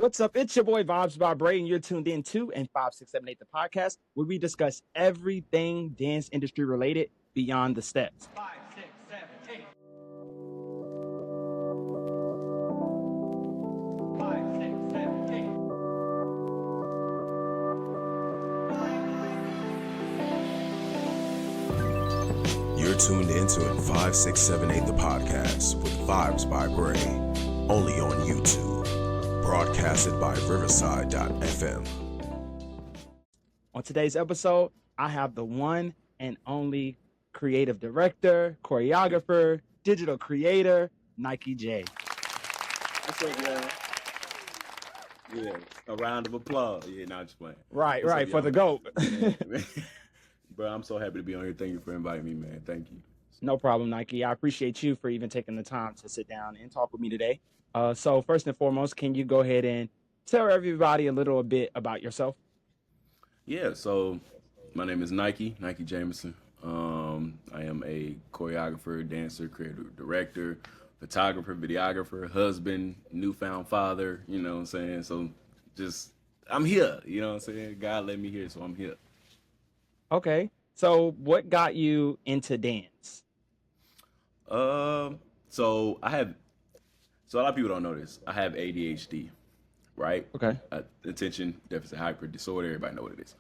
What's up? It's your boy Vibes by Bray, and you're tuned in to and 5678 the podcast, where we discuss everything dance industry related beyond the steps. 5, 6, 7, 8. 5, 6, 7, 8. You're tuned into 5678 the podcast with Vibes by Bray, only on YouTube, broadcasted by Riverside.fm. On today's episode, I have the one and only creative director, choreographer, digital creator, Ny'Ke J. What's up, man? Yeah, a round of applause. Yeah, not just playing. Right, What's right, up, for the y'all? GOAT. Man. Bro, I'm so happy to be on here. Thank you for inviting me, man. Thank you. No problem, Ny'Ke. I appreciate you for even taking the time to sit down and talk with me today. So first and foremost, can you go ahead and tell everybody a little bit about yourself? Yeah, so my name is Ny'Ke Jamison. I am a choreographer, dancer, creative director, photographer, videographer, husband, newfound father, you know what I'm saying? So just, I'm here, you know what I'm saying? God let me here, so I'm here. Okay. So what got you into dance? So so a lot of people don't know this. I have ADHD, right? Okay. Attention deficit hyper disorder. Everybody know what it is.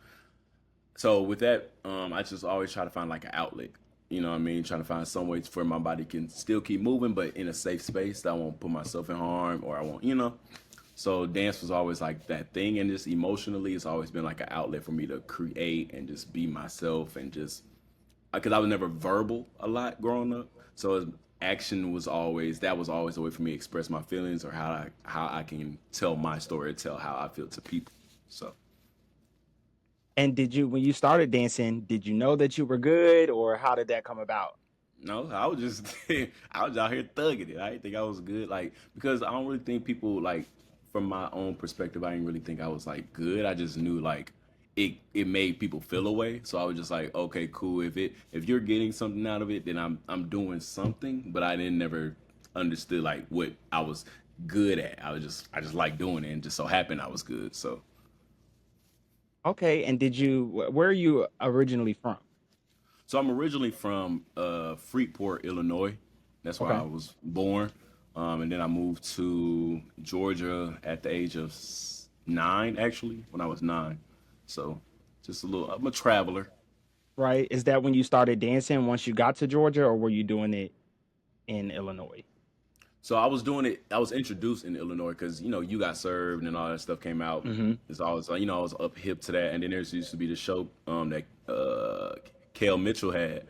So with that, I just always try to find like an outlet. You know what I mean? Trying to find some ways for my body can still keep moving, but in a safe space that I won't put myself in harm or I won't, you know. So dance was always like that thing, and just emotionally, it's always been like an outlet for me to create and just be myself and just because I was never verbal a lot growing up. So action was always a way for me to express my feelings or how I can tell my story, tell how I feel to people. So And when you started dancing, did you know that you were good, or how did that come about? no, I was just I was out here thugging it. I didn't think I was good, like because I don't really think people like from my own perspective. I didn't really think I was like good. I just knew like it made people feel a way. So I was just like, okay, cool. If you're getting something out of it, then I'm doing something. But I didn't never understood like what I was good at. I just like doing it, and just so happened I was good. So Okay. And where are you originally from? I'm originally from Freeport, Illinois. That's where Okay. I was born. And then I moved to Georgia at the age of 9, actually, when I was 9. So just a little, I'm a traveler. Right. Is that when you started dancing once you got to Georgia, or were you doing it in Illinois? So I was doing it, I was introduced in Illinois because, You Got Served and all that stuff came out. Mm-hmm. It's always, I was up hip to that. And then there used to be the show that Kel Mitchell had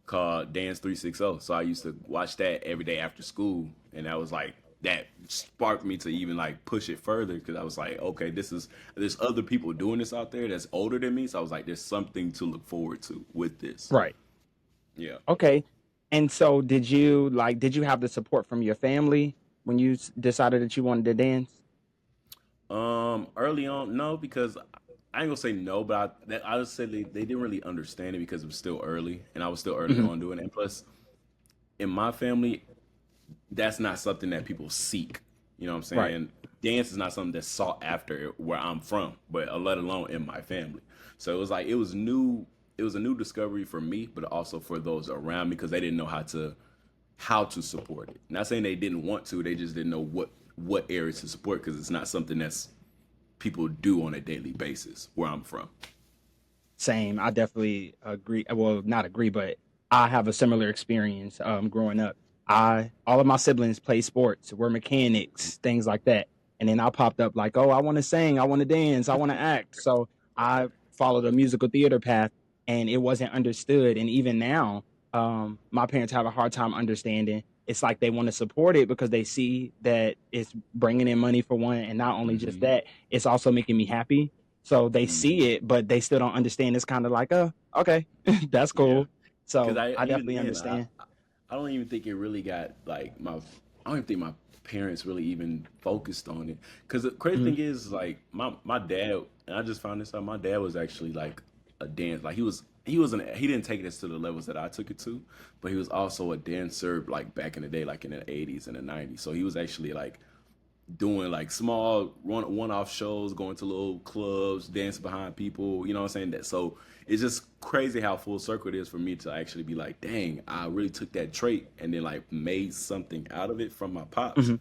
called Dance 360. So I used to watch that every day after school. And that was like, that sparked me to even like push it further because I was like, okay, there's other people doing this out there that's older than me. So I was like, there's something to look forward to with this. Right. Yeah. Okay. And so did you have the support from your family when you decided that you wanted to dance? Early on, no, because I ain't gonna say no, but I would say they didn't really understand it because it was still early, and I was still early Hmm. on doing it. And plus, in my family, that's not something that people seek. You know what I'm Right. saying? Dance is not something that's sought after where I'm from, but let alone in my family. So it was like it was new. It was a new discovery for me, but also for those around me because they didn't know how to support it. Not saying they didn't want to, they just didn't know what areas to support because it's not something that's people do on a daily basis where I'm from. Same. I definitely agree. Well, not agree, but I have a similar experience growing up. All of my siblings play sports, were mechanics, things like that. And then I popped up like, oh, I want to sing, I want to dance, I want to act. So I followed a musical theater path, and it wasn't understood. And even now, my parents have a hard time understanding. It's like they want to support it because they see that it's bringing in money for one, and not only just Hmm. that, it's also making me happy. So they Hmm. see it, but they still don't understand. It's kind of like, oh, okay, that's Yeah, cool. because So I I even definitely then understand. I don't even think it really got like I don't even think my parents really even focused on it. Because the crazy Mhm. thing is like my dad, and I just found this out. My dad was actually like a dance, like he didn't take this to the levels that I took it to, but he was also a dancer like back in the day, like in the 80s and the 90s. So he was actually like doing like small one-off shows, going to little clubs, dancing behind people, you know what I'm saying? That so it's just crazy how full circle it is for me to actually be like, dang, I really took that trait and then like made something out of it from my pops. Hmm.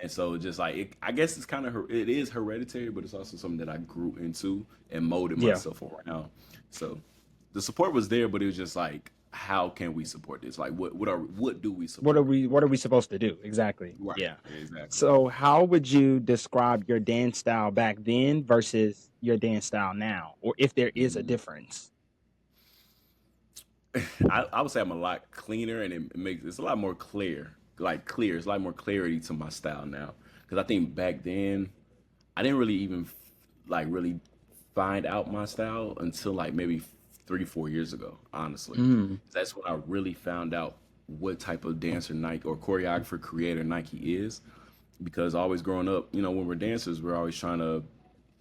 And so just like I guess it's kind of it is hereditary, but it's also something that I grew into and molded Yeah. myself around. So the support was there, but it was just like, how can we support this? Like, what do we support? What are we supposed to do? Exactly. Right, Yeah. exactly. So how would you describe your dance style back then versus your dance style now, or if there is a difference? I would say I'm a lot cleaner, and it makes it's a lot more clear, like clear. It's a lot more clarity to my style now. Because I think back then I didn't really even like really find out my style until like maybe 3 4 years ago. Honestly, Mm, that's when I really found out what type of dancer Nike or choreographer creator Nike is. Because always growing up, when we're dancers, we're always trying to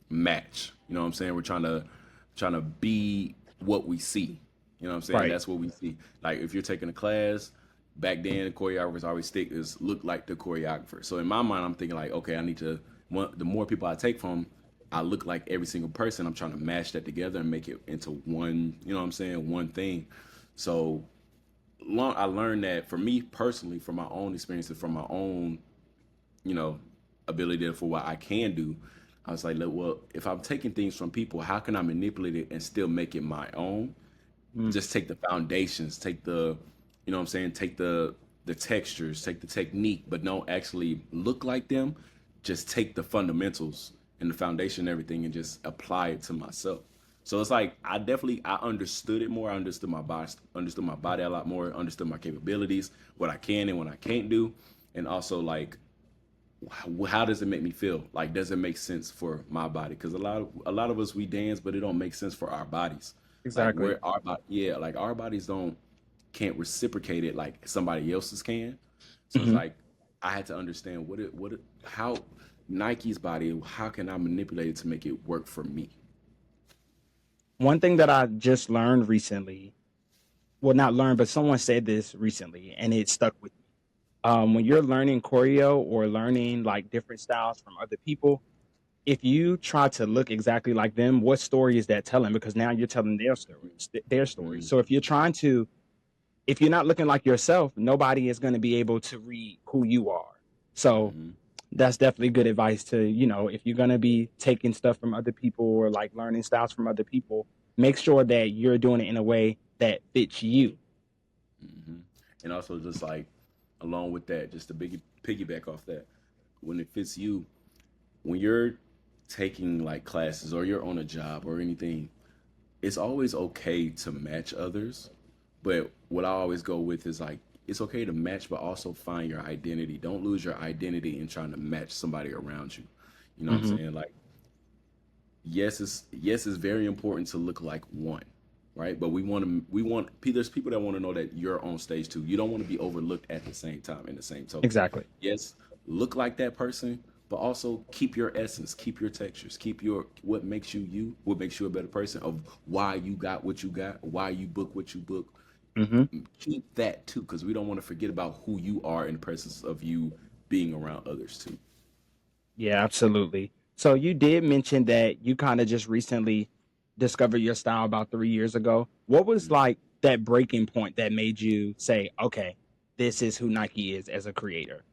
match. You know what I'm saying? We're trying to be what we see. You know what I'm saying? right. That's what we see. Like if you're taking a class, back then the choreographers always stick is look like the choreographer. So in my mind, I'm thinking like, okay, I need to. The more people I take from, I look like every single person. I'm trying to mash that together and make it into one. You know what I'm saying? One thing. So I learned that for me personally, from my own experiences, from my own you know, ability for what I can do. I was like, look, well, if I'm taking things from people, how can I manipulate it and still make it my own? Mm, Just take the foundations, take the, you know what I'm saying, take the textures, take the technique, but don't actually look like them. Just take the fundamentals and the foundation and everything and just apply it to myself. So it's like I understood it more. I understood my body a lot more, understood my capabilities, what I can and what I can't do. And also like how does it make me feel? Like, does it make sense for my body? Because a lot of us we dance, but it don't make sense for our bodies. Like exactly. where our body, yeah, like our bodies don't can't reciprocate it like somebody else's can. So it's Hmm. like I had to understand how Nike's body, how can I manipulate it to make it work for me? One thing that I just learned recently, well, not learned, but someone said this recently, and it stuck with me. When you're learning choreo or learning like different styles from other people, if you try to look exactly like them, what story is that telling? Because now you're telling their stories. Mm, So if you're not looking like yourself, nobody is going to be able to read who you are. So mm-hmm. that's definitely good advice to, if you're going to be taking stuff from other people or like learning styles from other people, make sure that you're doing it in a way that fits you. Hmm. And also just like along with that, just to piggyback off that, when it fits you, when you're taking like classes or you're on a job or anything, it's always okay to match others. But what I always go with is like it's okay to match, but also find your identity. Don't lose your identity in trying to match somebody around you. You know what I'm Hmm. saying? Like yes, it's very important to look like one, right? But we want there's people that want to know that you're on stage too. You don't want to be overlooked at the same time in the same token. Exactly. Yes, look like that person, but also keep your essence, keep your textures, keep your what makes you, what makes you a better person of why you got what you got, why you book what you book. Hmm. Keep that too, because we don't want to forget about who you are in the presence of you being around others too. Yeah, absolutely. So you did mention that you kind of just recently discovered your style about 3 years ago. What was like that breaking point that made you say, okay, this is who Nike is as a creator?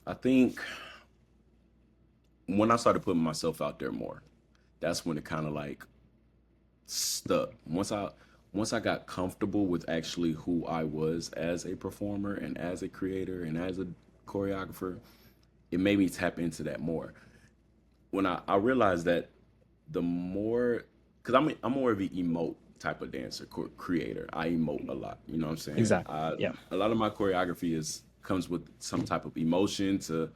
I think when I started putting myself out there more, that's when it kind of like stuck. Once I got comfortable with actually who I was as a performer and as a creator and as a choreographer, it made me tap into that more. When I realized that the more, because I'm more of an emote type of dancer, creator. I emote a lot. You know what I'm saying? Exactly. Yeah. A lot of my choreography is comes with some type of emotion to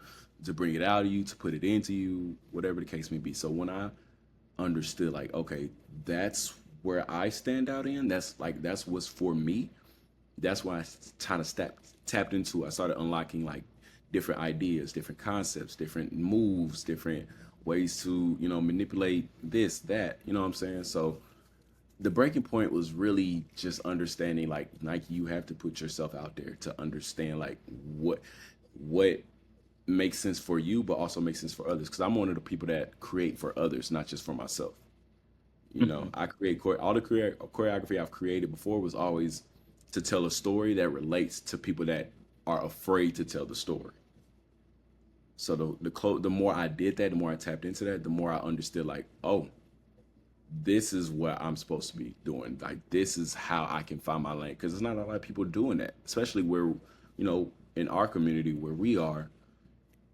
bring it out of you, to put it into you, whatever the case may be. So when I understood like okay, that's where I stand out in, that's what's for me, that's why I kind of tapped into, I started unlocking like different ideas, different concepts, different moves, different ways to manipulate this that, you know what I'm saying? So the breaking point was really just understanding like Nike, you have to put yourself out there to understand like what makes sense for you, but also makes sense for others. Because I'm one of the people that create for others, not just for myself. You know, Mhm. I create all the choreography I've created before was always to tell a story that relates to people that are afraid to tell the story. So the more I did that, the more I tapped into that, the more I understood like, oh, this is what I'm supposed to be doing. Like this is how I can find my lane because there's not a lot of people doing that, especially where in our community where we are.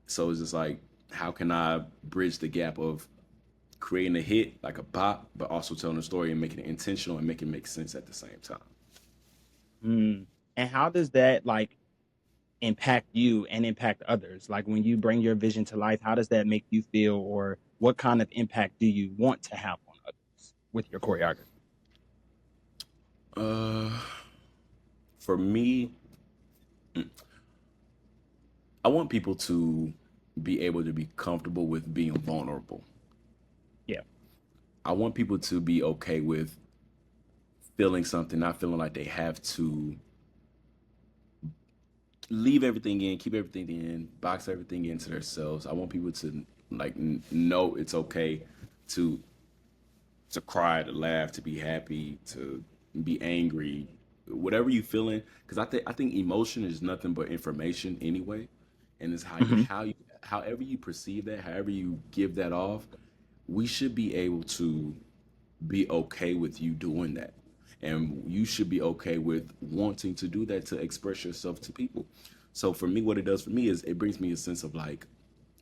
So it's just like, how can I bridge the gap of creating a hit like a bop, but also telling a story and making it intentional and making it make sense at the same time. Mm. And how does that like impact you and impact others? Like when you bring your vision to life, how does that make you feel, or what kind of impact do you want to have on others with your choreography? Uh, for me, I want people to be able to be comfortable with being vulnerable. Yeah. I want people to be okay with feeling something, not feeling like they have to leave everything in, keep everything in, box everything into themselves. I want people to like know it's okay to cry, to laugh, to be happy, to be angry, whatever you feeling. Because I think emotion is nothing but information anyway, and it's Hmm. however you perceive that, however you give that off. We should be able to be okay with you doing that. And you should be okay with wanting to do that to express yourself to people. So for me, what it does for me is it brings me a sense of like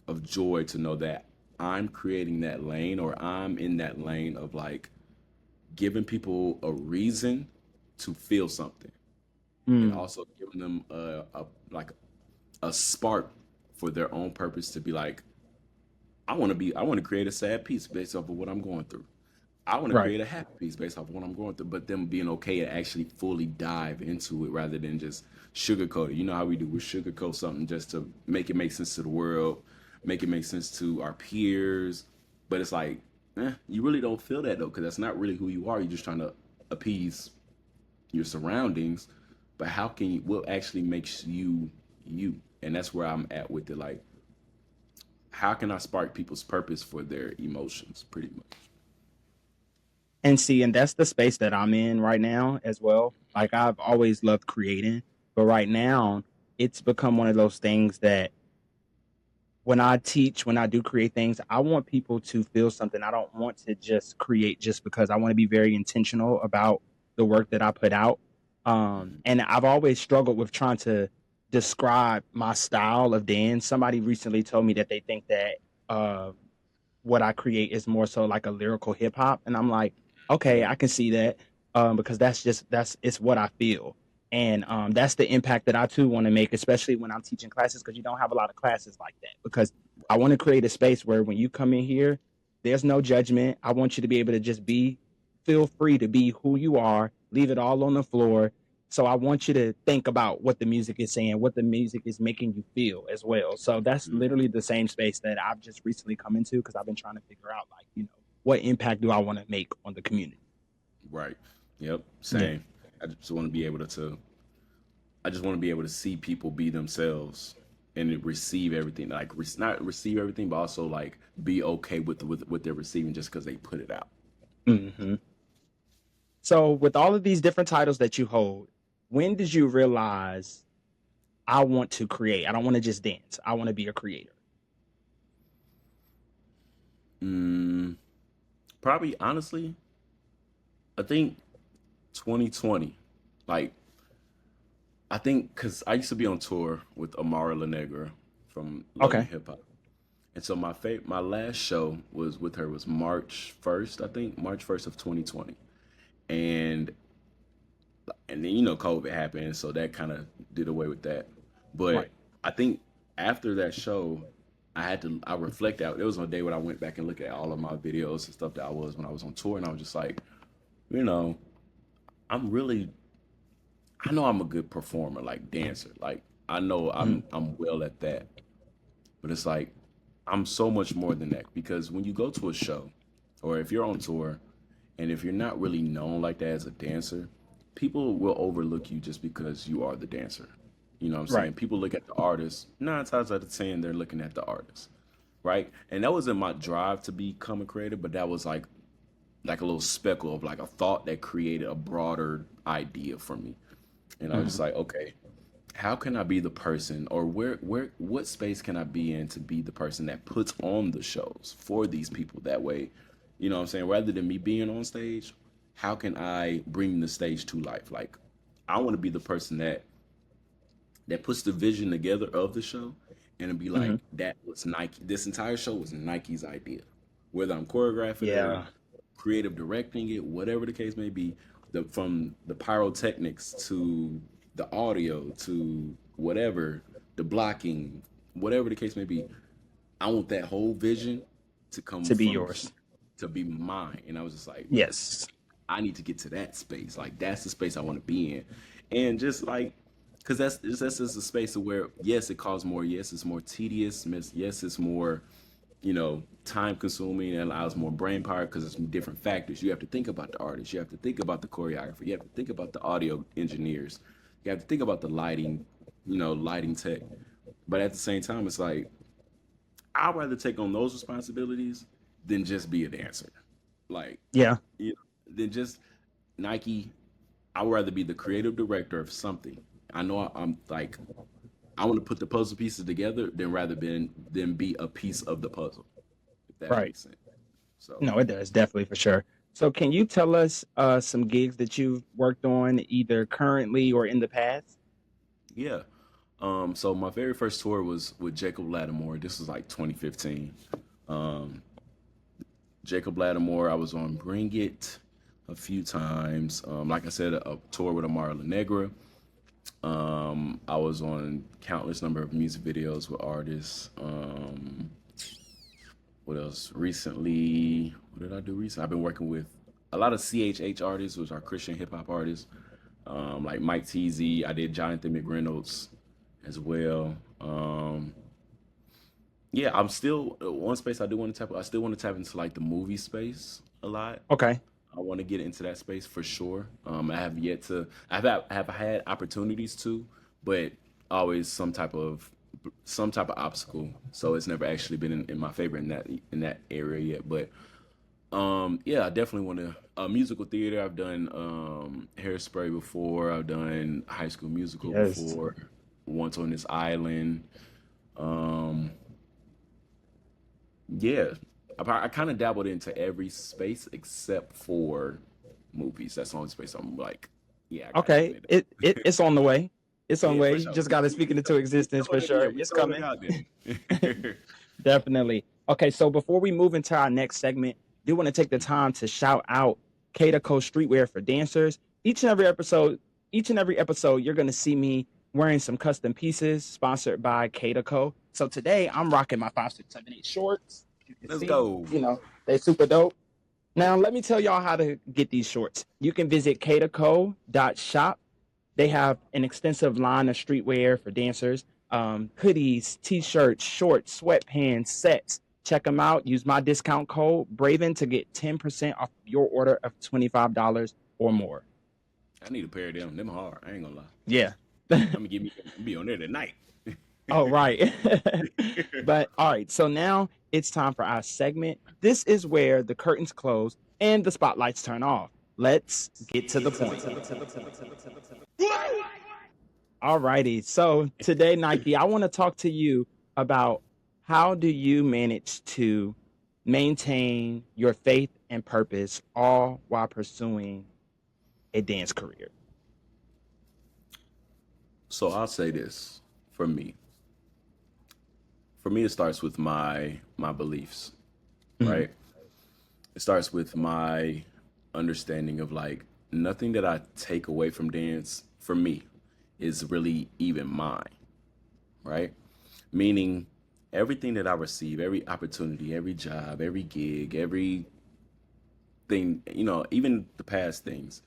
of joy to know that I'm creating that lane or I'm in that lane of like giving people a reason to feel something and Mm. also giving them a like a spark for their own purpose to be like, I want to create a sad piece based off of what I'm going through. I want to Right. create a happy piece based off of what I'm going through, but them being okay to actually fully dive into it rather than just sugarcoat it. You know how we do, we sugarcoat something just to make it make sense to the world, make it make sense to our peers. But it's like, you really don't feel that though, because that's not really who you are. You're just trying to appease your surroundings. But how can you, what actually makes you you? And that's where I'm at with it. Like, how can I spark people's purpose for their emotions, pretty much? And see, and that's the space that I'm in right now as well. Like I've always loved creating, but right now it's become one of those things that when I teach, when I do create things, I want people to feel something. I don't want to just create just because. I want to be very intentional about the work that I put out. And I've always struggled with trying to describe my style of dance. Somebody recently told me that they think that uh, what I create is more so like a lyrical hip hop, and I'm like, okay, I can see that, because that's it's what I feel, and that's the impact that I too want to make, especially when I'm teaching classes, because you don't have a lot of classes like that. Because I want to create a space where when you come in here, there's no judgment. I want you to be able to just feel free to be who you are, leave it all on the floor. So I want you to think about what the music is saying, what the music is making you feel as well. So that's literally the same space that I've just recently come into, because I've been trying to figure out, like, what impact do I want to make on the community? Right. Yep. Yeah. Same. I just want to be able to. I just want to be able to see people be themselves and receive everything. Like not receive everything, but also like be okay with what they're receiving just because they put it out. Hmm. So with all of these different titles that you hold, when did you realize I want to create? I don't want to just dance. I want to be a creator. Mm, probably honestly, I think 2020. Like I think because I used to be on tour with Amara La Negra from Love You Okay. Hip Hop. And so my last show was with her was March 1st, I think, March 1st of 2020. And and then COVID happened, so that kind of did away with that. But Right. I think after that show, I reflect out. There was one day when I went back and looked at all of my videos and stuff that I was when I was on tour, and I was just like, you know, I'm really I know I'm a good performer, like dancer. Like I know Mhm. I'm well at that. But it's like I'm so much more than that because when you go to a show or if you're on tour and if you're not really known like that as a dancer, people will overlook you just because you are the dancer. You know what I'm Right. saying? People look at the artist, 9 times out of 10, they're looking at the artist, right? And that wasn't my drive to become a creator, but that was like a little speckle of like a thought that created a broader idea for me. And I was Hmm. just like, okay, how can I be the person, or what space can I be in to be the person that puts on the shows for these people? That way, you know what I'm saying? Rather than me being on stage, how can I bring the stage to life? Like, I want to be the person that puts the vision together of the show and it'd be Hmm. like, that was Nike. This entire show was Nike's idea. Whether I'm choreographing it or Yeah. creative directing it, whatever the case may be, from the pyrotechnics to the audio to whatever, the blocking, whatever the case may be, I want that whole vision to come To be from yours. to be mine. And I was just like, Yes. I need to get to that space. Like, that's the space I want to be in, and just like, because that's just a space of where, yes, it costs more. Yes, it's more tedious. Yes, it's more, time consuming and allows more brain power because it's different factors. You have to think about the artist. You have to think about the choreographer. You have to think about the audio engineers. You have to think about the lighting, lighting tech. But at the same time, it's like, I'd rather take on those responsibilities than just be a dancer. Like, Yeah. than just Nike. I would rather be the creative director of something. I know I'm like, I want to put the puzzle pieces together than be a piece of the puzzle, if that Right. makes sense. So No, it does definitely for sure. So, can you tell us some gigs that you've worked on either currently or in the past? yeah. So my very first tour was with Jacob Lattimore. This was like 2015. Um, Jacob Lattimore, I was on Bring It a few times. Like I said, a tour with Amara La Negra. I was on countless number of music videos with artists. What else? Recently, what did I do recently? I've been working with a lot of CHH artists, which are Christian hip hop artists, like Mike TZ. I did Jonathan McReynolds as well. Yeah, I'm still one space I do want to tap. I still want to tap into like the movie space a lot. Okay. I want to get into that space for sure. I have yet to. I have had opportunities to, but always some type of obstacle. So it's never actually been in my favor in that area yet. But yeah, I definitely want to. Musical theater. I've done Hairspray before. I've done High School Musical Yes. before. Once on This Island. Um, yeah, I kind of dabbled into every space except for movies. That's the only space I'm like, yeah, I gotta get Okay. into. It's on the way. It's on the Yeah, way. for You sure. just got to speak it into existence for sure. We It's throwing it coming. out there. Definitely. Okay, so before we move into our next segment, do want to take the time to shout out K2Co Streetwear for Dancers. Each and every episode, you're gonna see me wearing some custom pieces sponsored by K2Co. So today I'm rocking my 5678 shorts. You can Let's see, go. they super dope. Now let me tell y'all how to get these shorts. You can visit k2co.shop. They have an extensive line of streetwear for dancers, hoodies, t-shirts, shorts, sweatpants, sets. Check them out. Use my discount code Braven to get 10% off your order of $25 or more. I need a pair of them. Them hard. I ain't gonna lie. Yeah. I'm gonna be on there tonight. Oh, right. But all right. So now it's time for our segment. This is where the curtains close and the spotlights turn off. Let's get to the point. All righty. So today, Ny'Ke, I want to talk to you about how do you manage to maintain your faith and purpose all while pursuing a dance career? So I'll say this for me. For me, it starts with my beliefs, Mhm. right? It starts with my understanding of like nothing that I take away from dance for me is really even mine, right? Meaning everything that I receive, every opportunity, every job, every gig, everything, even the past things,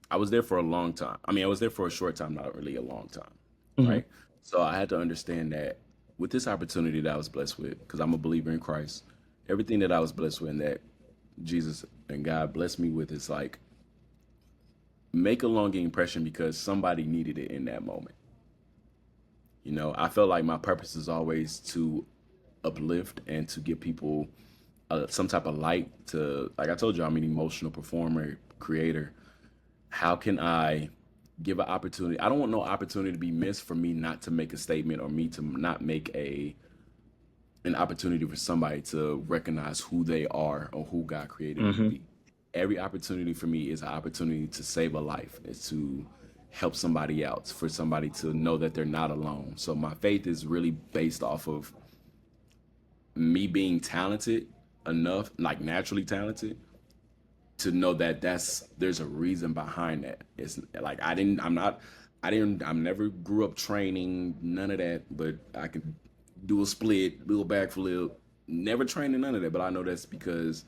I was there for a long time. I mean, I was there for a short time, not really a long time, Mhm. right? So I had to understand that with this opportunity that I was blessed with, because I'm a believer in Christ, everything that I was blessed with and that Jesus and God blessed me with is like make a long impression because somebody needed it in that moment, You know, I felt like my purpose is always to uplift and to give people some type of light to, like I told you, I'm an emotional performer, creator. How can I give an opportunity? I don't want no opportunity to be missed for me not to make a statement or me to not make an opportunity for somebody to recognize who they are or who God created them to Hmm. be. Every opportunity for me is an opportunity to save a life, is to help somebody else, for somebody to know that they're not alone. So my faith is really based off of me being talented enough, like naturally talented, to know that there's a reason behind that. It's like I never grew up training none of that, but I can do a split, do a backflip. Never trained in none of that, but I know that's because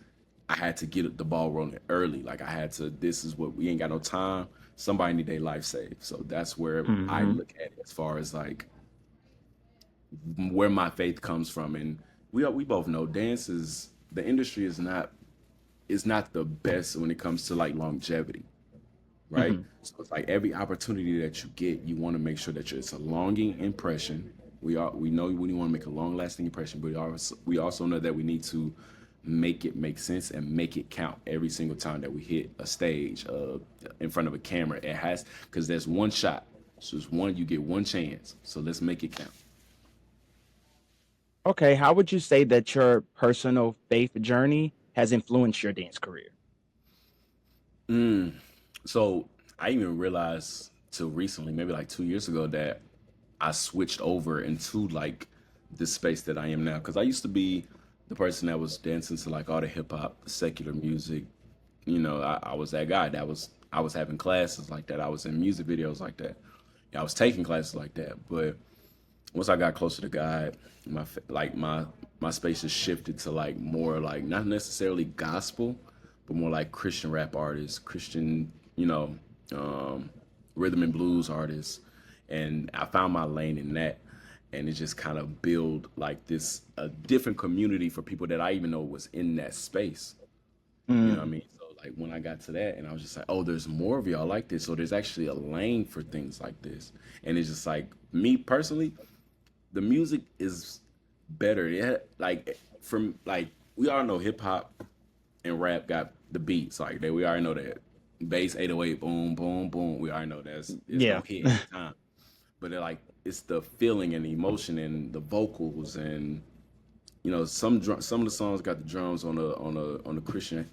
I had to get the ball rolling early. Like I had to. This is what we ain't got no time. Somebody need their life saved. So that's where I Hmm. look at it as far as like where my faith comes from. And we both know dance is the industry is not the best when it comes to like longevity, right? Hmm. So it's like every opportunity that you get, you want to make sure that it's a longing impression. We know we want to make a long lasting impression, but we also know that we need to make it make sense and make it count every single time that we hit a stage in front of a camera. It has, because there's one shot, so it's one, you get one chance. So let's make it count. Okay, how would you say that your personal faith journey has influenced your dance career? So I even realized till recently, maybe like 2 years ago, that I switched over into like this space that I am now. Because I used to be the person that was dancing to like all the hip hop, secular music. You know, I was that guy that I was having classes like that. I was in music videos like that. Yeah, I was taking classes like that. But once I got closer to God, my space has shifted to like more like not necessarily gospel, but more like Christian rap artists, Christian, um, rhythm and blues artists, and I found my lane in that, and it just kind of build like this a different community for people that I even know was in that space. You know what I Mm, mean? So like when I got to that, and I was just like, oh, there's more of y'all like this. So there's actually a lane for things like this, and it's just like me personally, the music is better. Like from like we all know hip hop and rap got the beats like that. We already know that bass 808 boom boom boom. We already know that's it's yeah. gonna hit every time. But it's the feeling and the emotion and the vocals and some of the songs got the drums on the Christian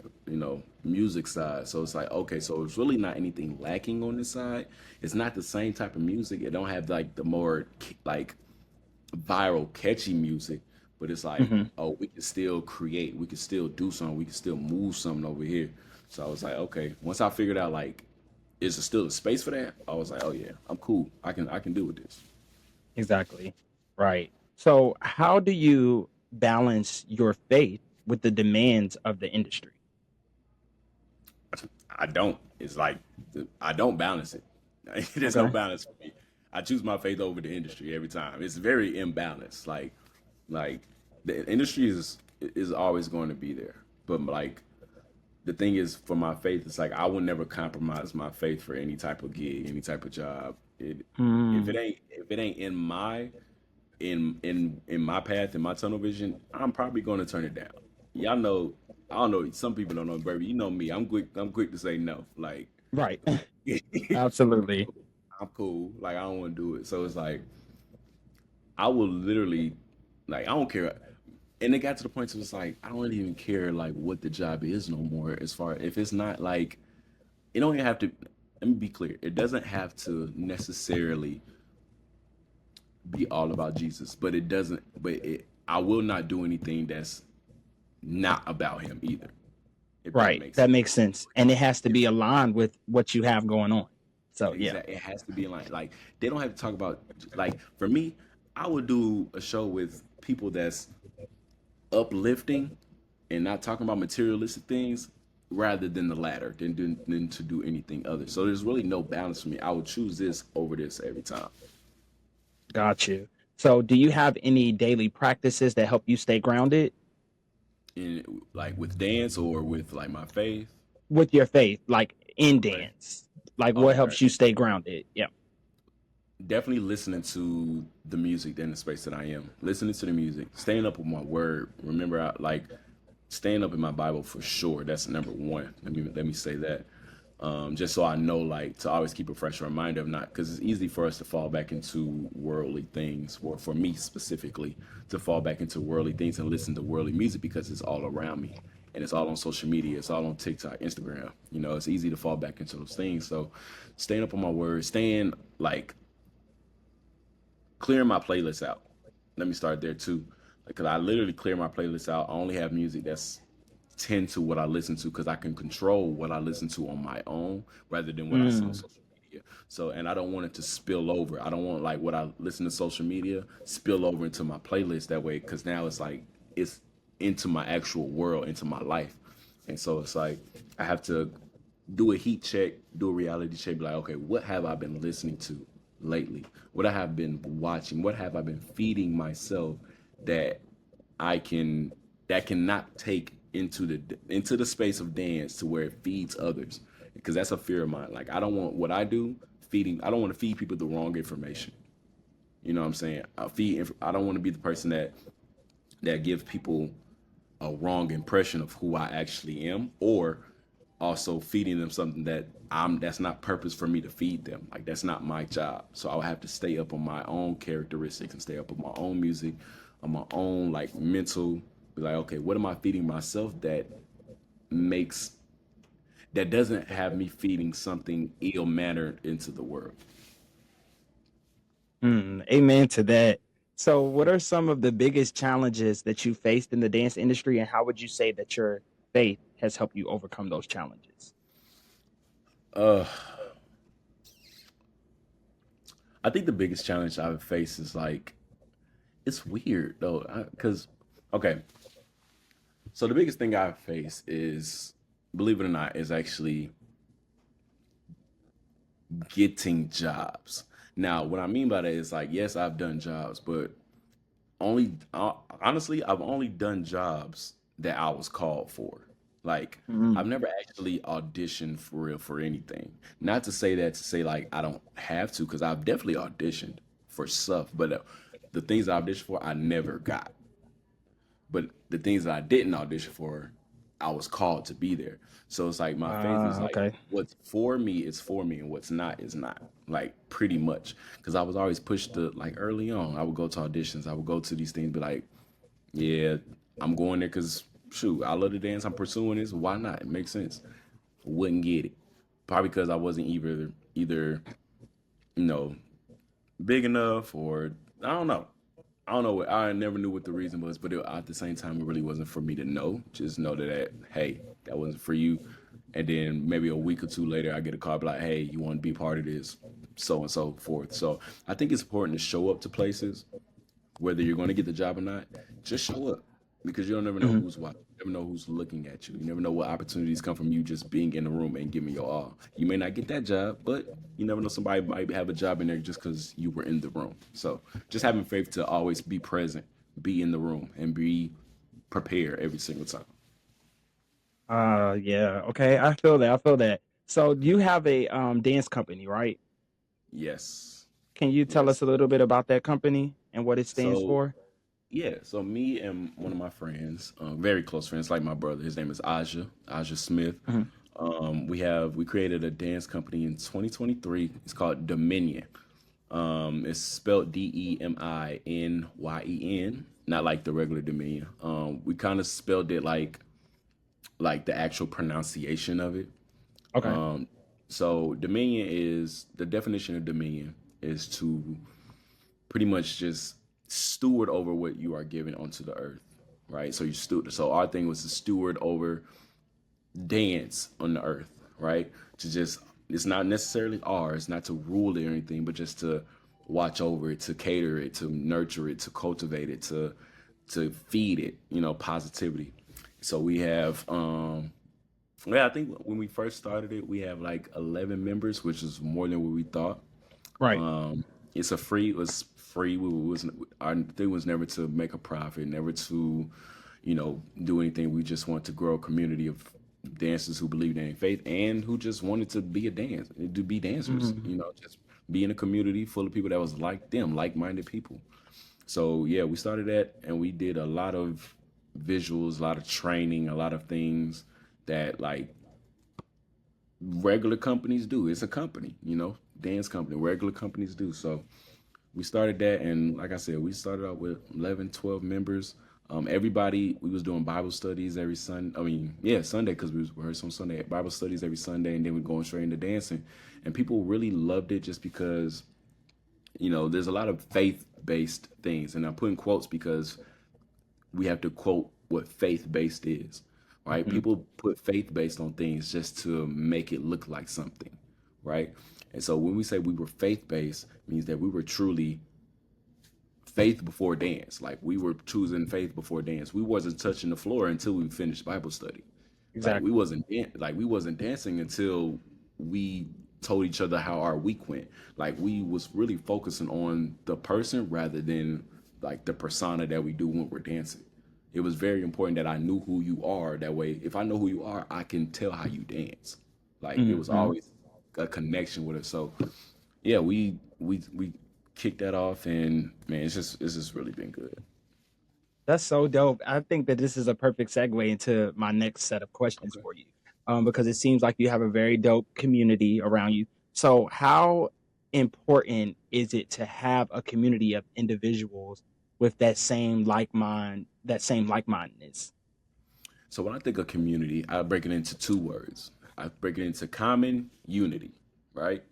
music side. So it's like okay, so it's really not anything lacking on this side. It's not the same type of music. It don't have like the more like viral, catchy music, but it's like, Hmm. oh, we can still create, we can still do something, we can still move something over here. So I was like, okay. Once I figured out like, is there still a space for that? I was like, oh yeah, I'm cool. I can do with this. Exactly. Right. So, how do you balance your faith with the demands of the industry? I don't. It's like I don't balance it. There's no Okay. balance for me. I choose my faith over the industry every time. It's very imbalanced. Like the industry is always going to be there, but like the thing is for my faith, it's like I will never compromise my faith for any type of gig, any type of job. Mm, If it ain't in my path, in my tunnel vision, I'm probably going to turn it down. Y'all know, I don't know. Some people don't know, baby. You know me. I'm quick to say no. Like right. I'm Absolutely. cool. I'm cool. Like I don't want to do it. So it's like I will literally, like I don't care. And it got to the point where it's like I don't really even care like what the job is no more. As far if it's not like it don't even have to. Let me be clear. It doesn't have to necessarily be all about Jesus, but it doesn't. But I will not do anything that's not about Him either. If that Right. makes That sense. makes sense. And it has to If be aligned with what you have going on. So, yeah. exactly, it has to be like they don't have to talk about like for me. I would do a show with people that's uplifting and not talking about materialistic things rather than the latter than to do anything other. So there's really no balance for me. I would choose this over this every time. Got you. So, do you have any daily practices that help you stay grounded In like with dance or with like my faith. with your faith, like in Okay. dance? Like, Oh, what okay. helps you stay grounded? Yeah. definitely listening to the music in the space that I am. Listening to the music, staying up with my word. Remember, like staying up in my Bible for sure. That's number one. Let me say that. Just so I know, like, to always keep a fresh reminder of not, because it's easy for us to fall back into worldly things, or for me specifically, to fall back into worldly things and listen to worldly music because it's all around me and it's all on social media, it's all on TikTok, Instagram. It's easy to fall back into those things. So, staying up on my word, staying like clearing my playlist out. Let me start there too, because I literally clear my playlist out. I only have music that's tend to what I listen to because I can control what I listen to on my own rather than what I see on Mm, social media. So, and I don't want it to spill over. I don't want like what I listen to social media spill over into my playlist that way, because now it's like it's into my actual world, into my life. And so it's like I have to do a heat check, do a reality check, be like, okay, what have I been listening to lately? What I have been watching? What have I been feeding myself that I can that cannot take into the space of dance to where it feeds others? Because that's a fear of mine. Like, I don't want what I do feeding. I don't want to feed people the wrong information. You know what I'm saying? I don't want to be the person that gives people a wrong impression of who I actually am, or also feeding them something that's not purpose for me to feed them. Like, that's not my job. So I would have to stay up on my own characteristics and stay up on my own music, on my own like mental. Be like, okay, what am I feeding myself makes that doesn't have me feeding something ill mannered into the world? amen to that. So, what are some of the biggest challenges that you faced in the dance industry, and how would you say that your faith has helped you overcome those challenges? Uh, I think the biggest challenge I've faced is like it's weird though, because okay, so the biggest thing I've faced is, believe it or not, is actually getting jobs. Now, what I mean by that is like, yes, I've done jobs, but honestly, I've only done jobs that I was called for. Like, I've Mm, never actually auditioned for real for anything. Not to say that to say like I don't have to, because I've definitely auditioned for stuff, but the things I auditioned for, I never got. But the things that I didn't audition for, I was called to be there. So it's like my faith is like, okay. what's for me is for me, and what's not is not. Like, pretty much, because I was always pushed to, like, early on. I would go to auditions. I would go to these things, be like, yeah, I'm going there because shoot, I love to dance. I'm pursuing this. Why not? It makes sense. Wouldn't get it, probably because I wasn't either you know big enough, or I don't know. I don't know. I never knew what the reason was, but at the same time, it really wasn't for me to know. Just know that, hey, that wasn't for you. And then maybe a week or two later, I get a call like, hey, you want to be part of this, so and so forth. So I think it's important to show up to places, whether you're going to get the job or not. Just show up, because you'll never know Mhm. who's watching. You never know who's looking at you. You never know what opportunities come from you just being in the room and giving your all. You may not get that job, but you never know, somebody might have a job in there just because you were in the room. So just having faith to always be present, be in the room, and be prepared every single time. Yeah. Okay, I feel that. I feel that. So, you have a dance company, right? Yes, Can you tell us yes. a little bit about that company and what it stands So for? yeah, so me and one of my friends, very close friends, like my brother. His name is Aja Smith. Mhm. We created a dance company in 2023. It's called Dominion. It's spelled Deminyen, not like the regular Dominion. We kind of spelled it like the actual pronunciation of it. Okay. So Dominion is the definition of Dominion is to pretty much just steward over what you are given onto the earth, right? So you steward. So our thing was to steward over dance on the earth, right? To just, it's not necessarily ours, not to rule it or anything, but just to watch over it, to cater it, to nurture it, to cultivate it, to feed it, positivity. So we have yeah, I think when we first started it, we have like 11 members, which is more than what we thought. Right. Um, it was free. Our thing was never to make a profit, never to, do anything. We just want to grow a community of dancers who believe in faith and who just wanted to be dancers, just be in a community full of people that was like them, like-minded people. So yeah, we started that, and we did a lot of visuals, a lot of training, a lot of things that like regular companies do. It's a company, dance company, regular companies do. So we started that, and like I said, we started out with 11, 12 members. Everybody, we was doing Bible studies every Sunday. I mean, yeah, Sunday, because we rehearsed on Sunday. Bible studies every Sunday, and then we going straight into dancing. And people really loved it just because, there's a lot of faith-based things, and I'm putting quotes because we have to quote what faith-based is, right? Hmm. People put faith-based on things just to make it look like something, right? And so when we say we were faith-based, it means that we were truly faith before dance. Like we were choosing faith before dance. We wasn't touching the floor until we finished Bible study. Like we Exactly. wasn't like we wasn't dancing until we told each other how our week went. Like we was really focusing on the person rather than like the persona that we do when we're dancing. It was very important that I knew who you are. That way, if I know who you are, I can tell how you dance. Like it was Hmm. always a connection with it. So yeah, we kicked that off, and man, it's just really been good. That's so dope. I think that this is a perfect segue into my next set of questions Okay. for you, because it seems like you have a very dope community around you. So, how important is it to have a community of individuals with that same like mindedness? So when I think of community, I break it into two words. I break it into common unity, right?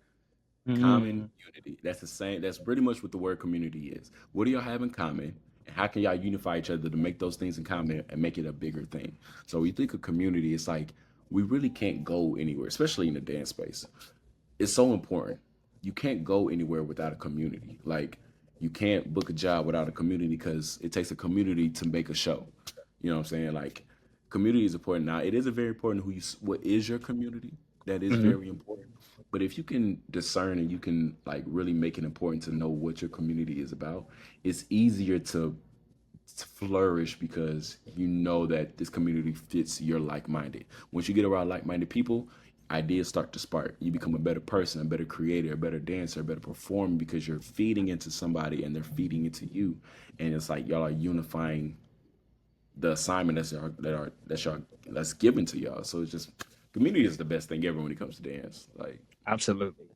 Common Mm, unity. That's the same. That's pretty much what the word community is. What do y'all have in common? And how can y'all unify each other to make those things in common and make it a bigger thing? So when you think of community, it's like we really can't go anywhere, especially in the dance space. It's so important. You can't go anywhere without a community. Like you can't book a job without a community because it takes a community to make a show. You know what I'm saying? Like community is important. Now it is a very important what is your community. That is mhm. very important. But if you can discern and you can like really make it important to know what your community is about, it's easier to flourish because you know that this community fits your like-minded. Once you get around like-minded people, ideas start to spark. You become a better person, a better creator, a better dancer, a better performer because you're feeding into somebody and they're feeding into you. And it's like y'all are unifying the assignment that's given to y'all. So it's just community is the best thing ever when it comes to dance. Like Absolutely.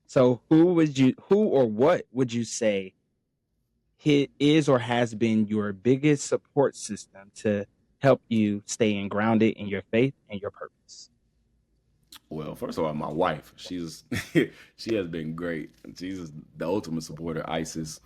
So, who or what would you say is or has been your biggest support system to help you staying grounded in your faith and your purpose? Well, first of all, my wife, she's she has been great. She's the ultimate supporter. Isis,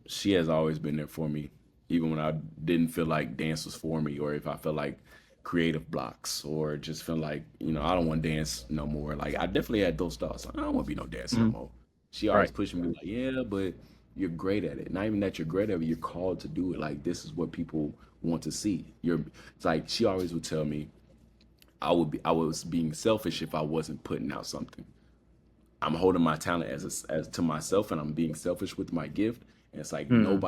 she has always been there for me, even when I didn't feel like dance was for me, or if I felt like creative blocks, or just feel like I don't want to dance no more. Like I definitely had those thoughts. Like, I don't want to be no dancer no Mhm. more. She always Right. pushing me like, yeah, but you're great at it. Not even that you're great at it, you're called to do it. Like this is what people want to see. It's like she always would tell me I was being selfish if I wasn't putting out something. I'm holding my talent as to myself, and I'm being selfish with my gift. And it's like Mm,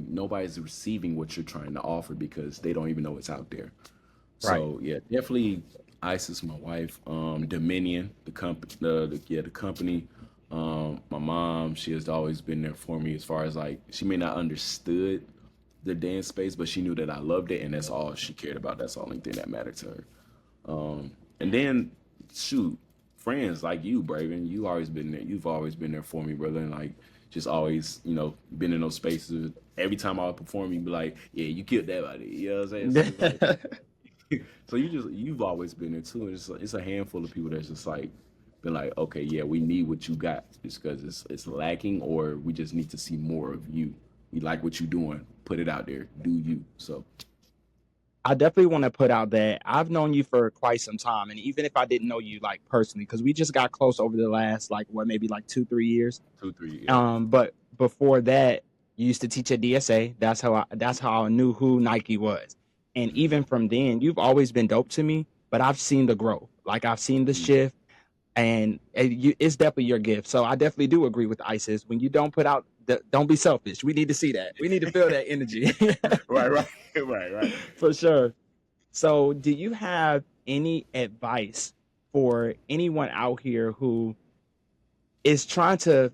nobody's receiving what you're trying to offer because they don't even know it's out there. right. So yeah, definitely Isis, my wife, Dominion, the company, the company. My mom, she has always been there for me as far as like she may not understood the dance space, but she knew that I loved it, and that's all she cared about. That's the only thing that mattered to her. And then shoot, friends like you, Braven, you always been there. You've always been there for me, brother, and like just always, been in those spaces. Every time I would perform, you'd be like, "Yeah, you killed that body." You know what I'm saying? So it's like, so you've always been there too. And it's a handful of people that's just like been like, "Okay, yeah, we need what you got, just because it's lacking, or we just need to see more of you. We like what you're doing. Put it out there. Do you?" So I definitely want to put out that I've known you for quite some time, and even if I didn't know you like personally, because we just got close over the last like what maybe like 2 3 years. 2 3, yeah. But before that, you used to teach at DSA. That's how I knew who Ny'Ke was, and even from then, you've always been dope to me. But I've seen the growth, like I've seen the Mhm. shift, and it's definitely your gift. So I definitely do agree with Isis. When you don't put out, don't be selfish. We need to see that. We need to feel that energy Right, right, right, right. for sure. So, do you have any advice for anyone out here who is trying to,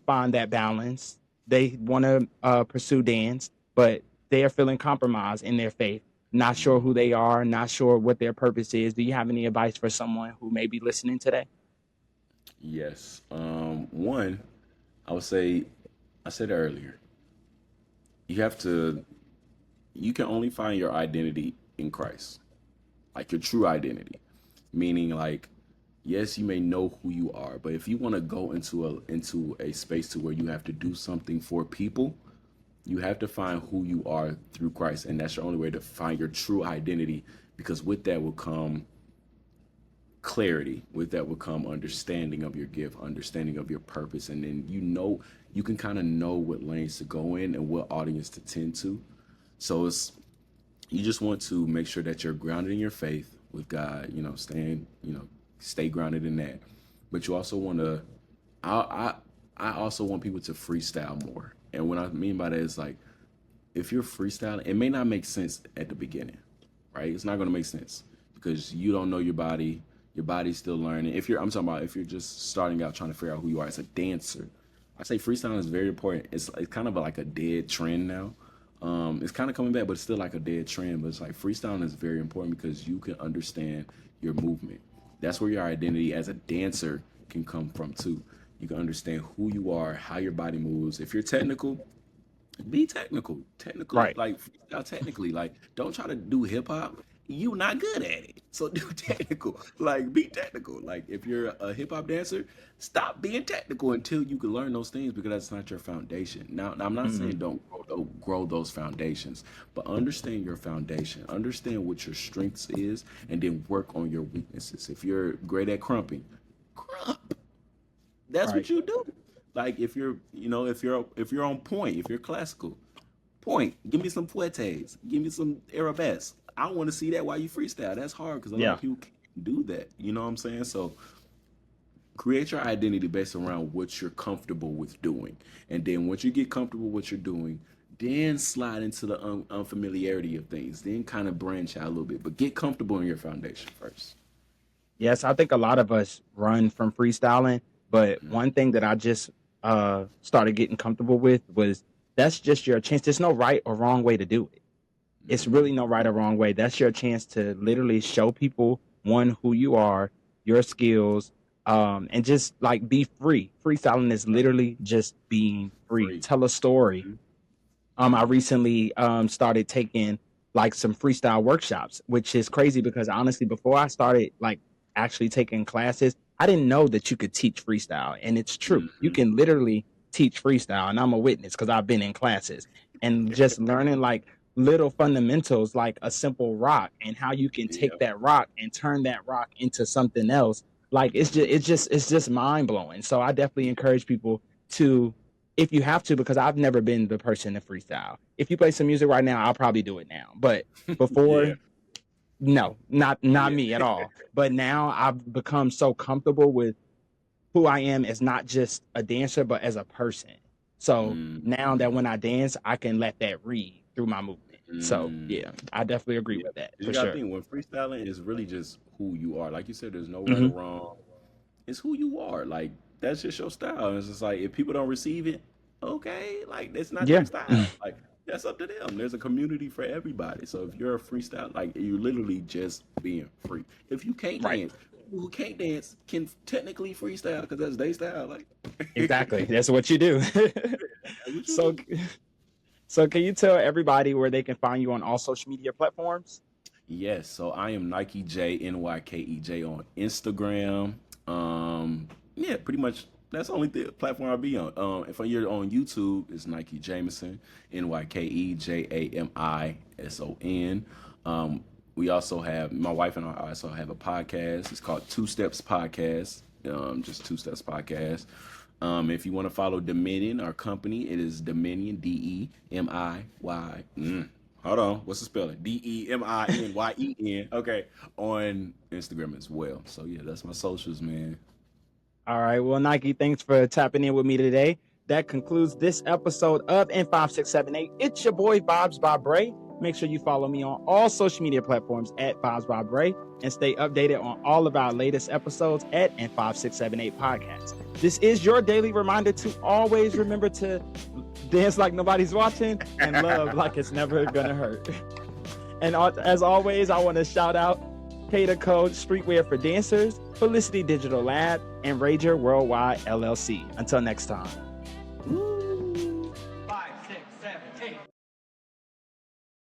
find that balance. They want to pursue dance, but they are feeling compromised in their faith, not sure who they are, not sure what their purpose is. Do you have any advice for someone who may be listening today? Yes. One, I would say, I said earlier, you have to, you can only find your identity in Christ, like your true identity. Meaning, like, yes, you may know who you are, but if you want to go into a space to where you have to do something for people, you have to find who you are through Christ, and that's your only way to find your true identity. Because with that will come clarity, with that will come understanding of your gift, understanding of your purpose, and then you can kind of know what lanes to go in and what audience to tend to. So it's you just want to make sure that you're grounded in your faith with God, stay grounded in that. But you also want to I I also want people to freestyle more. And what I mean by that is, like, if you're freestyling, it may not make sense at the beginning, right? It's not going to make sense because you don't know your body. Your body's still learning. I'm talking about if you're just starting out trying to figure out who you are as a dancer. I say freestyling is very important. It's kind of like a dead trend now. It's kind of coming back, but it's still like a dead trend. But it's like freestyling is very important because you can understand your movement. That's where your identity as a dancer can come from too. You can understand who you are, how your body moves. If you're technical, be technical. Technical, Right. like freestyle technically. Like, don't try to do hip hop. You not good at it. So do technical. Like, be technical. Like, if you're a hip hop dancer, stop being technical until you can learn those things because that's not your foundation. Now I'm not saying Mhm. don't grow those foundations, but understand your foundation. Understand what your strengths is, and then work on your weaknesses. If you're great at crumping, crump. That's Right. what you do. Like, if you're on point, if you're classical, point. Give me some fuetes. Give me some arabesque. I want to see that while you freestyle. That's hard because a lot Yeah. of people can't do that. You know what I'm saying? So create your identity based around what you're comfortable with doing, and then once you get comfortable with what you're doing, then slide into the unfamiliarity of things. Then kind of branch out a little bit, but get comfortable in your foundation first. Yes, I think a lot of us run from freestyling, but one thing that I just started getting comfortable with was that's just your chance. There's no right or wrong way to do it. It's really no right or wrong way. That's your chance to literally show people one who you are, your skills, and just like be free. Freestyling is literally just being free. Free. Tell a story. I recently started taking like some freestyle workshops, which is crazy because honestly, before I started like actually taking classes, I didn't know that you could teach freestyle, and it's true. You Mm-hmm. can literally teach freestyle, and I'm a witness because I've been in classes and just learning like little fundamentals, like a simple rock, and how you can Yeah. take that rock and turn that rock into something else. Like it's just mind blowing. So I definitely encourage people to if you have to, because I've never been the person to freestyle. If you play some music right now, I'll probably do it now. But Yeah. before, no, not Yeah. me at all. But now I've become so comfortable with who I am as not just a dancer, but as a person. So now that Mm-hmm. when I dance, I can let that read through my movement. So Mm. yeah, I definitely agree Yeah. with that 'Cause for you gotta sure. think when freestyling is really just who you are. Like you said, there's no right or Hmm. wrong. It's who you are. Like, that's just your style. And it's just like, if people don't receive it, okay, like, it's not their Yeah, style. Like, that's up to them. There's a community for everybody. So if you're a freestyle, like, you're literally just being free. If you can't right. dance, people who can't dance can technically freestyle because that's their style. Like, Exactly. That's what you do. that's what you so, do. so can you tell everybody where they can find you on all social media platforms? Yes, so I am Ny'Ke J, Nykeej on Instagram. Yeah, pretty much that's the only platform I'll be on. If you're on YouTube, it's Ny'Ke Jamison, NykeJamison. We also have my wife and I also have a podcast. It's called Two Steps Podcast. Just Two Steps Podcast. If you want to follow Dominion, our company, it is Dominion, DEMIY. Hold on, what's the spelling? DEMINYEN. Okay, on Instagram as well. So yeah, that's my socials, man. All right. Well, Ny'Ke, thanks for tapping in with me today. That concludes this episode of N5678. It's your boy Vibes by Bray. Make sure you follow me on all social media platforms at Vibes by Bray and stay updated on all of our latest episodes at And5678 Podcast. This is your daily reminder to always remember to dance like nobody's watching and love like it's never gonna hurt. And as always, I want to shout out Cater Code Streetwear for Dancers, Felicity Digital Lab, and Rager Worldwide LLC. Until next time.